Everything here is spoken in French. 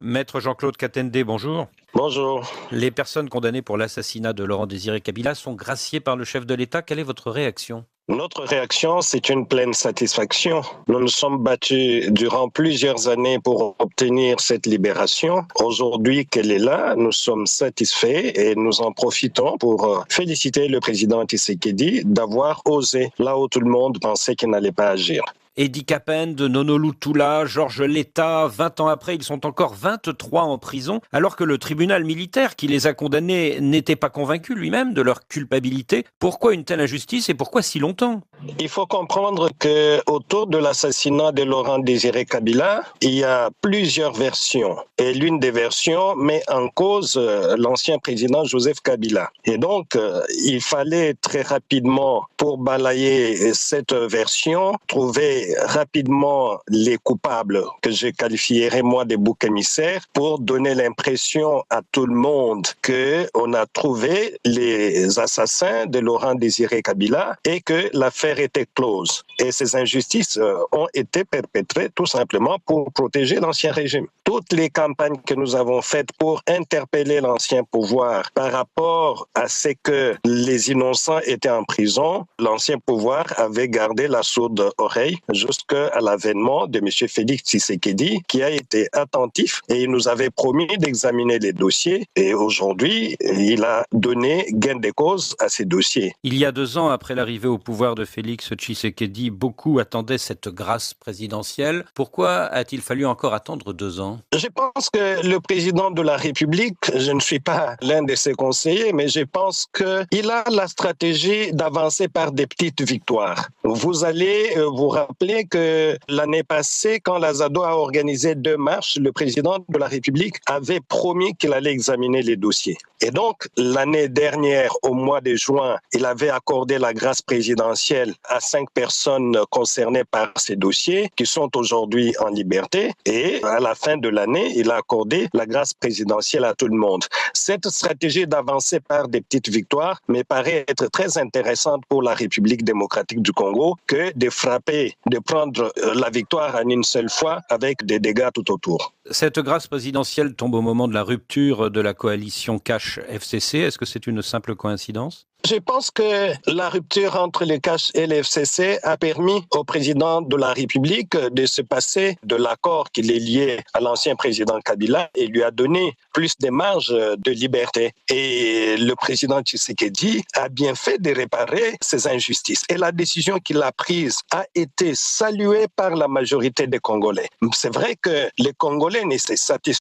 Maître Jean-Claude Katende, bonjour. Bonjour. Les personnes condamnées pour l'assassinat de Laurent-Désiré Kabila sont graciées par le chef de l'État. Quelle est votre réaction? Notre réaction, c'est une pleine satisfaction. Nous nous sommes battus durant plusieurs années pour obtenir cette libération. Aujourd'hui qu'elle est là, nous sommes satisfaits et nous en profitons pour féliciter le président Tshisekedi d'avoir osé là où tout le monde pensait qu'il n'allait pas agir. Edi Kapende, Nono Luntula, Georges Letta, 20 ans après, ils sont encore 23 en prison, alors que le tribunal militaire qui les a condamnés n'était pas convaincu lui-même de leur culpabilité. Pourquoi une telle injustice et pourquoi si longtemps? Il faut comprendre que autour de l'assassinat de Laurent-Désiré Kabila, il y a plusieurs versions. Et l'une des versions met en cause l'ancien président Joseph Kabila. Et donc, il fallait très rapidement, pour balayer cette version, trouver rapidement les coupables, que je qualifierais moi des boucs émissaires, pour donner l'impression à tout le monde qu'on a trouvé les assassins de Laurent-Désiré Kabila et que l'affaire était close. Et ces injustices ont été perpétrées tout simplement pour protéger l'ancien régime. Toutes les campagnes que nous avons faites pour interpeller l'ancien pouvoir par rapport à ce que les innocents étaient en prison, l'ancien pouvoir avait gardé la sourde oreille jusqu'à l'avènement de M. Félix Tshisekedi, qui a été attentif et il nous avait promis d'examiner les dossiers. Et aujourd'hui, il a donné gain de cause à ces dossiers. Il y a 2 ans, après l'arrivée au pouvoir de Félix Tshisekedi, beaucoup attendaient cette grâce présidentielle. Pourquoi a-t-il fallu encore attendre 2 ans? Je pense que le président de la République, je ne suis pas l'un de ses conseillers, mais je pense qu'il a la stratégie d'avancer par des petites victoires. Vous allez vous rappeler que l'année passée, quand l'Azado a organisé 2 marches, le président de la République avait promis qu'il allait examiner les dossiers. Et donc, l'année dernière, au mois de juin, il avait accordé la grâce présidentielle à 5 personnes concernées par ces dossiers qui sont aujourd'hui en liberté. Et à la fin de l'année, il a accordé la grâce présidentielle à tout le monde. Cette stratégie d'avancer par des petites victoires me paraît être très intéressante pour la République démocratique du Congo que de frapper, de prendre la victoire en une seule fois avec des dégâts tout autour. Cette grâce présidentielle tombe au moment de la rupture de la coalition Cash-FCC. Est-ce que c'est une simple coïncidence? Je pense que la rupture entre les Cash et les FCC a permis au président de la République de se passer de l'accord qui est lié à l'ancien président Kabila et lui a donné plus de marge de liberté. Et le président Tshisekedi a bien fait de réparer ces injustices. Et la décision qu'il a prise a été saluée par la majorité des Congolais. C'est vrai que les Congolais ne se satisfont